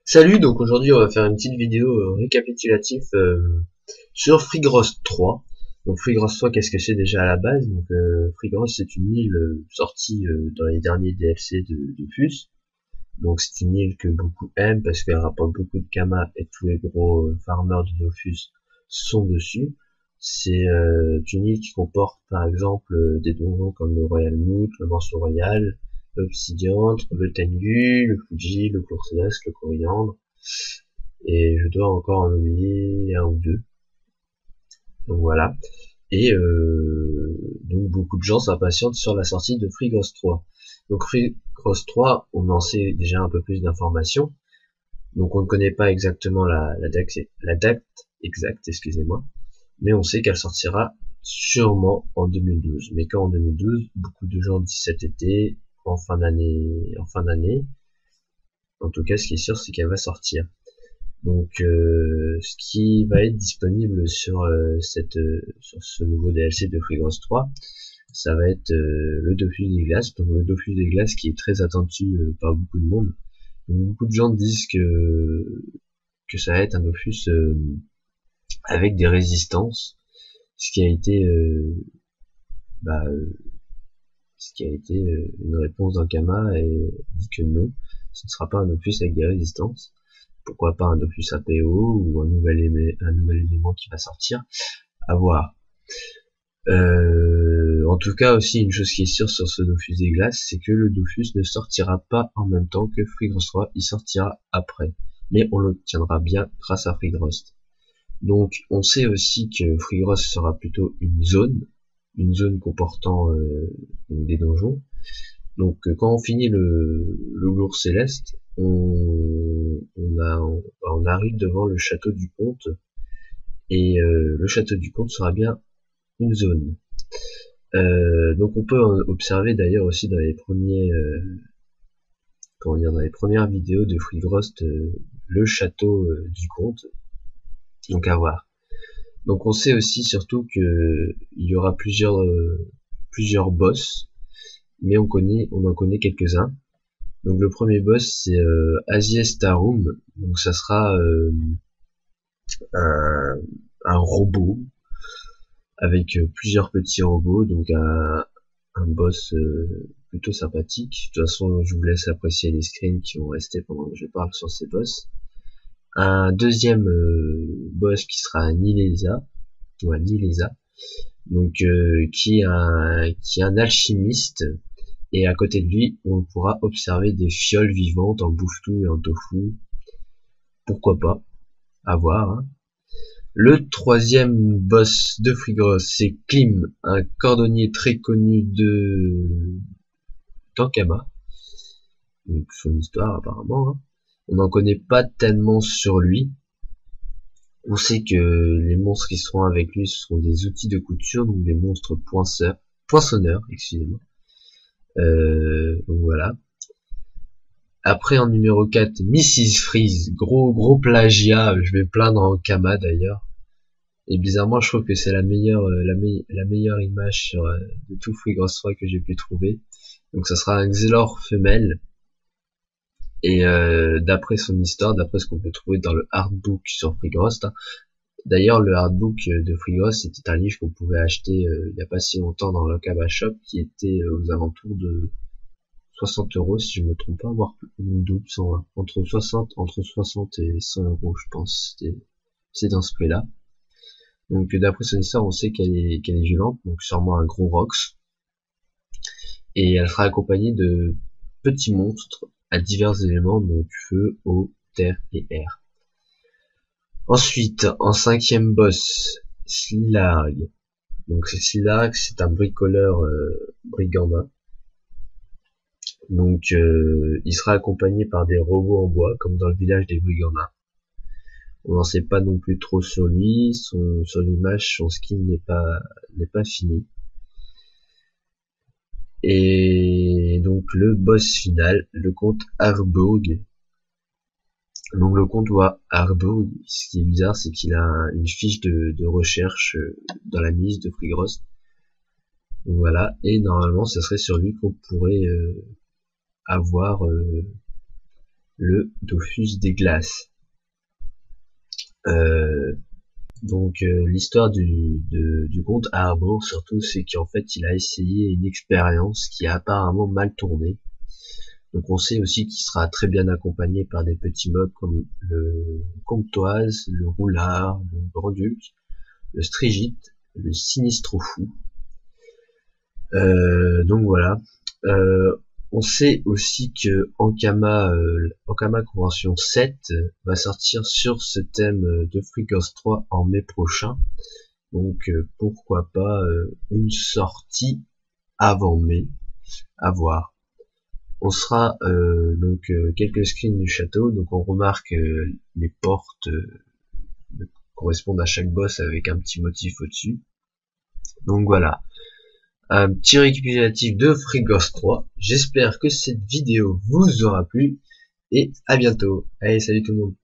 Salut, donc aujourd'hui on va faire une petite vidéo récapitulative sur Freegross 3. Donc Freegross 3, qu'est-ce que c'est déjà à la base? Donc Freegross, c'est une île sortie dans les derniers DLC de Dofus. Donc c'est une île que beaucoup aiment parce qu'elle rapporte beaucoup de Kama et tous les gros farmers de Dofus sont dessus. C'est une île qui comporte par exemple des donjons comme le Royal Moot, le Morceau Royal, l'Obsidiantre, le Tengu, le Fuji, le Cours Céleste, le Coriandre, et je dois encore en oublier un ou deux. Donc voilà. Et donc beaucoup de gens s'impatientent sur la sortie de Freegross 3. Donc Freegross 3, on en sait déjà un peu plus d'informations. Donc on ne connaît pas exactement la date exacte, excusez-moi, mais on sait qu'elle sortira sûrement en 2012. Mais quand en 2012, beaucoup de gens disent cet été, en fin d'année. En tout cas, ce qui est sûr, c'est qu'elle va sortir. Donc, ce qui va être disponible sur sur ce nouveau DLC de Freegross 3, ça va être le Dofus des glaces. Donc le Dofus des glaces qui est très attendu par beaucoup de monde. Donc, beaucoup de gens disent que ça va être un Dofus avec des résistances, ce qui a été bah, ce qui a été une réponse d'Ankama et dit que non, ce ne sera pas un Dofus avec des résistances. Pourquoi pas un Dofus APO ou un nouvel élément qui va sortir, à voir. En tout cas aussi une chose qui est sûre sur ce Dofus des glaces, c'est que le Dofus ne sortira pas en même temps que Freegross 3, il sortira après, mais on l'obtiendra bien grâce à Freegross. Donc on sait aussi que Freegross sera plutôt une zone comportant des donjons. Donc quand on finit le Lourd Céleste, on arrive devant le château du comte, et le château du comte sera bien une zone. Donc on peut observer d'ailleurs aussi dans les premiers dans les premières vidéos de Freegross le château du comte. Donc à voir. Donc on sait aussi surtout que il y aura plusieurs boss, mais on en connaît quelques-uns. Donc le premier boss c'est Azies Tarum, donc ça sera un robot avec plusieurs petits robots, donc un boss plutôt sympathique. De toute façon, je vous laisse apprécier les screens qui vont rester pendant que je parle sur ces boss. Un deuxième boss qui sera Nileza, donc qui est un alchimiste, et à côté de lui, on pourra observer des fioles vivantes en bouffe-tout et en tofu. Pourquoi pas, à voir. Hein. Le troisième boss de Freegross, c'est Klim, un cordonnier très connu de Tankama. Donc son histoire apparemment. Hein. On n'en connaît pas tellement sur lui. On sait que les monstres qui seront avec lui, ce seront des outils de couture, donc des monstres poinçonneurs, excusez-moi. Donc voilà. Après en numéro 4, Mrs. Freeze, gros plagiat, je vais plaindre en Kama d'ailleurs. Et bizarrement, je trouve que c'est la meilleure image de tout Freegross 3 que j'ai pu trouver. Donc ça sera un Xelor femelle. Et d'après son histoire, d'après ce qu'on peut trouver dans le hardbook sur Freegross, hein. D'ailleurs le hardbook de Freegross, c'était un livre qu'on pouvait acheter il n'y a pas si longtemps dans le Kama Shop, qui était aux alentours de 60 € si je me trompe pas, voire une double, entre 60 et 100 € je pense. C'est dans ce prix-là. Donc d'après son histoire, on sait qu'elle est violente, donc sûrement un gros Rox. Et elle sera accompagnée de petits monstres à divers éléments, donc feu, eau, terre et air. Ensuite, en cinquième boss, Slilarg. Donc Slilarg, c'est un bricoleur brigandin. Donc il sera accompagné par des robots en bois, comme dans le village des brigandins. On n'en sait pas non plus trop sur lui, sur l'image, son skin n'est pas fini. Et donc le boss final, le comte Harburg. Donc le comte Harburg, ce qui est bizarre, c'est qu'il a une fiche de recherche dans la milice de Freegross. Donc voilà, et normalement ce serait sur lui qu'on pourrait avoir le Dofus des glaces. L'histoire du comte Arbor surtout, c'est qu'en fait il a essayé une expérience qui a apparemment mal tourné. Donc on sait aussi qu'il sera très bien accompagné par des petits mobs comme le Comptoise, le Roulard, le Grandulk, le Strigite, le Sinistro Fou. Donc voilà. On sait aussi que Ankama Convention 7 va sortir sur ce thème de Freakers 3 en mai prochain. Donc pourquoi pas une sortie avant mai, à voir. On sera quelques screens du château, donc on remarque les portes correspondent à chaque boss avec un petit motif au-dessus. Donc voilà, un petit récapitulatif de Freakers 3. J'espère que cette vidéo vous aura plu et à bientôt. Allez, salut tout le monde.